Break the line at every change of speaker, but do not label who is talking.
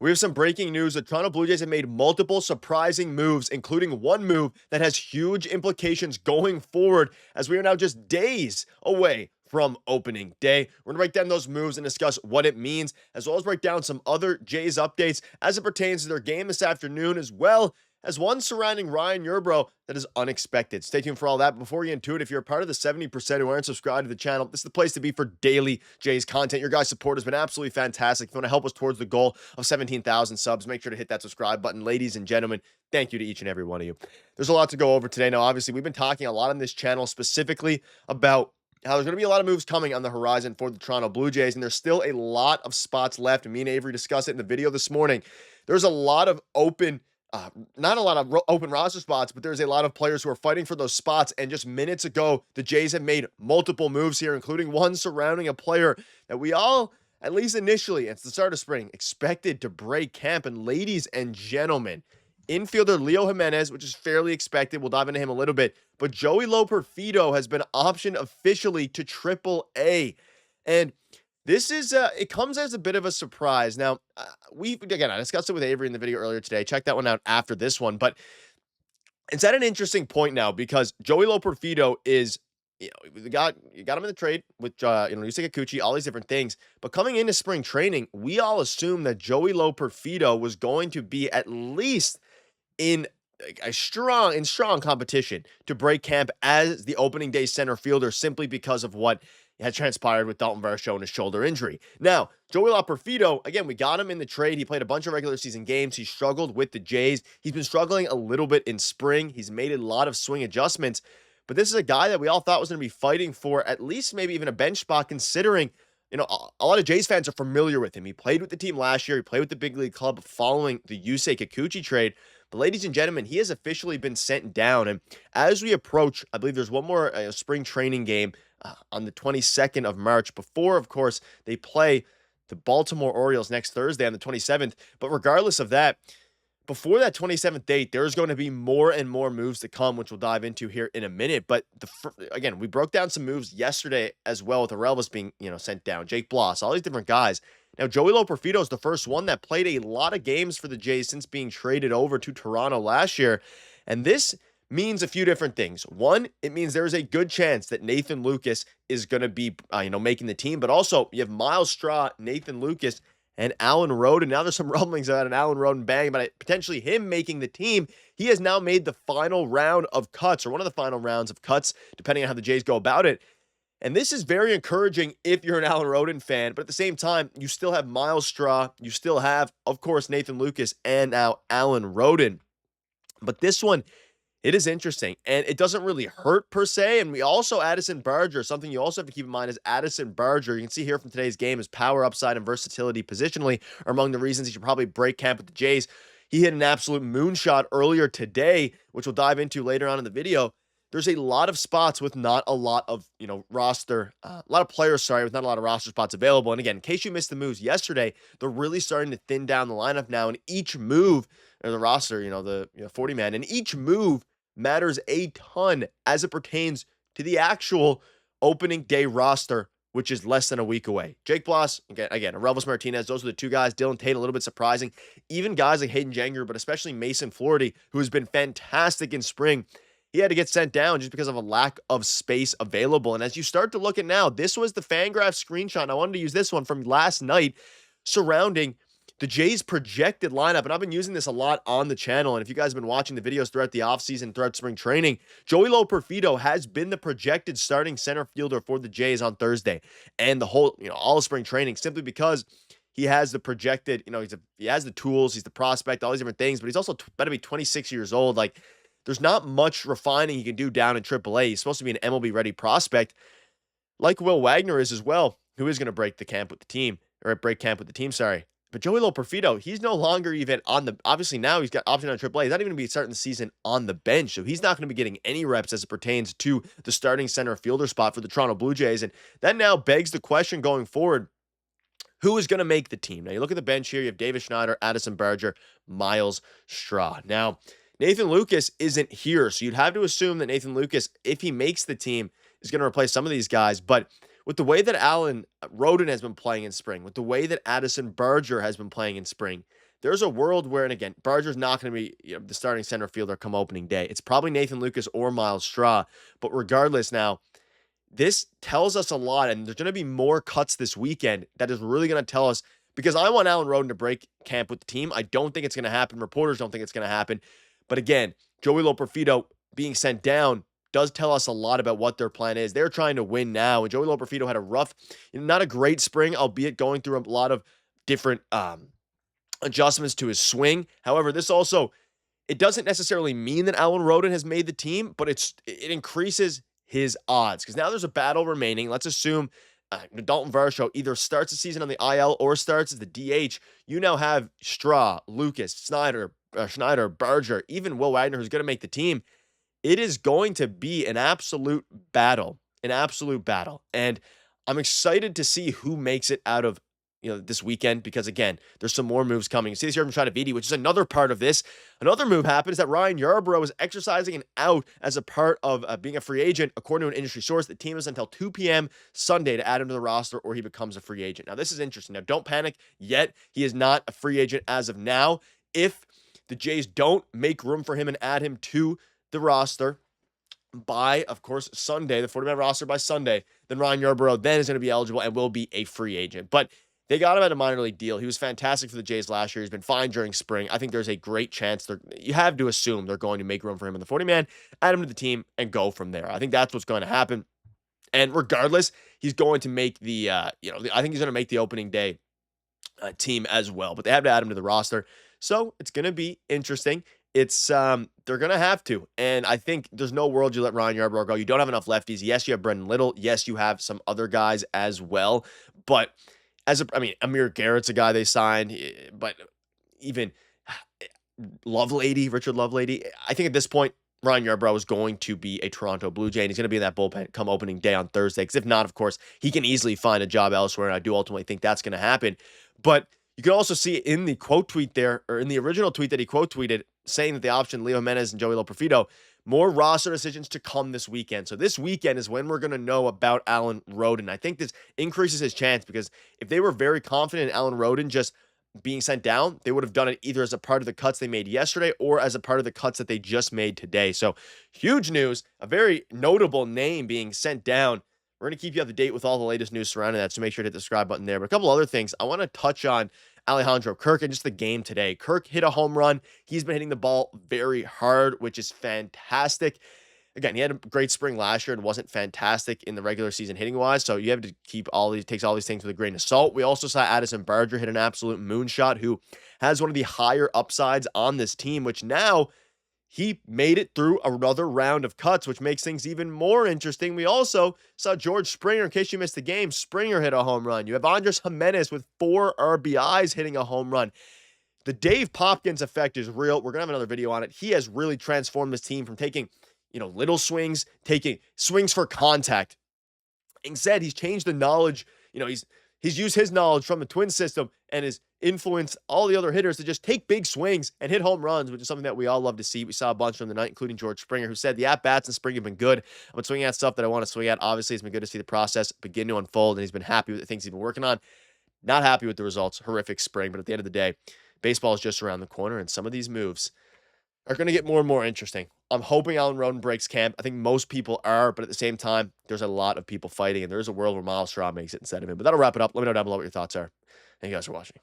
We have some breaking news. The Toronto Blue Jays have made multiple surprising moves, including one move that has huge implications going forward, as we are now just days away from opening day. We're going to break down those moves and discuss what it means, as well as break down some other Jays updates as it pertains to their game this afternoon, as well as one surrounding Ryan Yarbrough that is unexpected. Stay tuned for all that. Before we get into it, if you're a part of the 70% who aren't subscribed to the channel, this is the place to be for daily Jays content. Your guys' support has been absolutely fantastic. If you want to help us towards the goal of 17,000 subs, make sure to hit that subscribe button. Ladies and gentlemen, thank you to each and every one of you. There's a lot to go over today. Now, obviously, we've been talking a lot on this channel specifically about how there's going to be a lot of moves coming on the horizon for the Toronto Blue Jays, and there's still a lot of spots left. And me and Avery discussed it in the video this morning. There's a lot of not a lot of open roster spots, but there's a lot of players who are fighting for those spots. And just minutes ago, the Jays have made multiple moves here, including one surrounding a player that we all, at least initially, at the start of spring, expected to break camp. And ladies and gentlemen, infielder Leo Jimenez, which is fairly expected. We'll dive into him a little bit. But Joey Loperfido has been optioned officially to AAA. And this is, it comes as a bit of a surprise. Now, I discussed it with Avery in the video earlier today. Check that one out after this one. But it's at an interesting point now because Joey Loperfido is, you got him in the trade with, Yusei Kikuchi, all these different things. But coming into spring training, we all assumed that Joey Loperfido was going to be at least in strong competition to break camp as the opening day center fielder, simply because of what had transpired with Dalton Varsho and his shoulder injury. Now, Joey Loperfido, again, we got him in the trade. He played a bunch of regular season games. He struggled with the Jays. He's been struggling a little bit in spring. He's made a lot of swing adjustments, but this is a guy that we all thought was going to be fighting for at least maybe even a bench spot, considering, a lot of Jays fans are familiar with him. He played with the team last year. He played with the big league club following the Yusei Kikuchi trade. But ladies and gentlemen, he has officially been sent down. And as we approach, I believe there's one more spring training game on the 22nd of March before, of course, they play the Baltimore Orioles next Thursday on the 27th. But regardless of that, before that 27th date, there's going to be more and more moves to come, which we'll dive into here in a minute. But again, we broke down some moves yesterday as well, with Elvis being, sent down, Jake Bloss, all these different guys. Now, Joey Loperfido is the first one that played a lot of games for the Jays since being traded over to Toronto last year. And this means a few different things. One, it means there is a good chance that Nathan Lukes is going to be, making the team. But also, you have Miles Straw, Nathan Lukes, and Alan Roden. Now there's some rumblings about an Alan Roden bang, but potentially him making the team. He has now made the final round of cuts, or one of the final rounds of cuts, depending on how the Jays go about it. And this is very encouraging if you're an Alan Roden fan, but at the same time, you still have Miles Straw. You still have, of course, Nathan Lukes and now Alan Roden. But this one, it is interesting, and it doesn't really hurt per se. And we also, Addison Barger, something you also have to keep in mind is Addison Barger. You can see here from today's game, his power, upside, and versatility positionally are among the reasons he should probably break camp with the Jays. He hit an absolute moonshot earlier today, which we'll dive into later on in the video. There's a lot of spots with not a lot of, a lot of players, with not a lot of roster spots available. And again, in case you missed the moves yesterday, they're really starting to thin down the lineup now. And each move, or the roster, the 40-man, and each move matters a ton as it pertains to the actual opening day roster, which is less than a week away. Jake Bloss, again, Relvis Martinez, those are the two guys. Dylan Tate, a little bit surprising. Even guys like Hayden Janger, but especially Mason Flaherty, who has been fantastic in spring. He had to get sent down just because of a lack of space available. And as you start to look at now, this was the Fangraphs screenshot, and I wanted to use this one from last night surrounding the Jays' projected lineup. And I've been using this a lot on the channel. And if you guys have been watching the videos throughout the offseason, throughout spring training, Joey Loperfido has been the projected starting center fielder for the Jays on Thursday and the whole, all of spring training, simply because he has the projected, he has the tools, he's the prospect, all these different things, but he's also about to be 26 years old. Like, there's not much refining he can do down in AAA. He's supposed to be an MLB-ready prospect, like Will Wagner is as well, who is going to break camp with the team. But Joey Loperfido, he's no longer even on the, obviously now he's got option on AAA. He's not even going to be starting the season on the bench, so he's not going to be getting any reps as it pertains to the starting center fielder spot for the Toronto Blue Jays. And that now begs the question going forward, who is going to make the team? Now, you look at the bench here, you have David Schneider, Addison Barger, Miles Straw. Now, Nathan Lukes isn't here, so you'd have to assume that Nathan Lukes, if he makes the team, is going to replace some of these guys. But with the way that Alan Roden has been playing in spring, with the way that Addison Barger has been playing in spring, there's a world where, and again, Barger's not going to be the starting center fielder come opening day. It's probably Nathan Lucas or Miles Straw. But regardless now, this tells us a lot, and there's going to be more cuts this weekend that is really going to tell us, because I want Alan Roden to break camp with the team. I don't think it's going to happen. Reporters don't think it's going to happen. But again, Joey Loperfido being sent down does tell us a lot about what their plan is. They're trying to win now, and Joey Loperfido had a rough, not a great spring, albeit going through a lot of different adjustments to his swing. However, this also, it doesn't necessarily mean that Alan Roden has made the team, but it increases his odds, because now there's a battle remaining. Let's assume Dalton Varsho either starts the season on the IL or starts as the DH. You now have Straw, Lucas, Schneider, Barger, even Will Wagner, who's going to make the team. It is going to be an absolute battle, and I'm excited to see who makes it out of this weekend, because again, there's some more moves coming. You see this here from Shadavidi, which is another part of this. Another move happened is that Ryan Yarbrough is exercising an out as a part of being a free agent. According to an industry source, the team has until 2 p.m. Sunday to add him to the roster, or he becomes a free agent. Now, this is interesting. Now, don't panic yet. He is not a free agent as of now. If the Jays don't make room for him and add him to the roster by, of course, Sunday, the 40-man roster by Sunday, then Ryan Yarbrough then is going to be eligible and will be a free agent. But they got him at a minor league deal. He was fantastic for the Jays last year. He's been fine during spring. I think there's a great chance you have to assume they're going to make room for him in the 40-man, add him to the team, and go from there. I think that's what's going to happen. And regardless, he's going to make the, I think he's going to make the opening day team as well. But they have to add him to the roster. So it's going to be interesting. It's they're going to have to. And I think there's no world you let Ryan Yarbrough go. You don't have enough lefties. Yes, you have Brendan Little. Yes, you have some other guys as well. But Amir Garrett's a guy they signed, but even Richard Lovelady, I think at this point, Ryan Yarbrough is going to be a Toronto Blue Jay, and he's going to be in that bullpen come opening day on Thursday, because if not, of course, he can easily find a job elsewhere, and I do ultimately think that's going to happen. But you can also see in the quote tweet there, or in the original tweet that he quote tweeted, saying that they optioned Leo Jimenez and Joey Loperfido, more roster decisions to come this weekend. So this weekend is when we're going to know about Alan Roden. I think this increases his chance, because if they were very confident in Alan Roden just being sent down, they would have done it either as a part of the cuts they made yesterday or as a part of the cuts that they just made today. So huge news, a very notable name being sent down. We're going to keep you up to date with all the latest news surrounding that, so make sure to hit the subscribe button there. But a couple other things I want to touch on. Alejandro Kirk and just the game today. Kirk hit a home run. He's been hitting the ball very hard, which is fantastic. Again, he had a great spring last year and wasn't fantastic in the regular season hitting wise. So you have to takes all these things with a grain of salt. We also saw Addison Barger hit an absolute moonshot, who has one of the higher upsides on this team, which now he made it through another round of cuts, which makes things even more interesting. We also saw George Springer. In case you missed the game, Springer hit a home run. You have Andres Jimenez with 4 RBIs hitting a home run. The Dave Popkins effect is real. We're going to have another video on it. He has really transformed this team from taking, little swings, taking swings for contact. Instead, he's changed the knowledge. He's used his knowledge from the Twin system and has influenced all the other hitters to just take big swings and hit home runs, which is something that we all love to see. We saw a bunch from the night, including George Springer, who said the at-bats in spring have been good. I've been swinging at stuff that I want to swing at. Obviously, it's been good to see the process begin to unfold, and he's been happy with the things he's been working on. Not happy with the results. Horrific spring, but at the end of the day, baseball is just around the corner, and some of these moves are going to get more and more interesting. I'm hoping Alan Roden breaks camp. I think most people are, but at the same time, there's a lot of people fighting, and there's a world where Miles Straw makes it instead of him. But that'll wrap it up. Let me know down below what your thoughts are. Thank you guys for watching.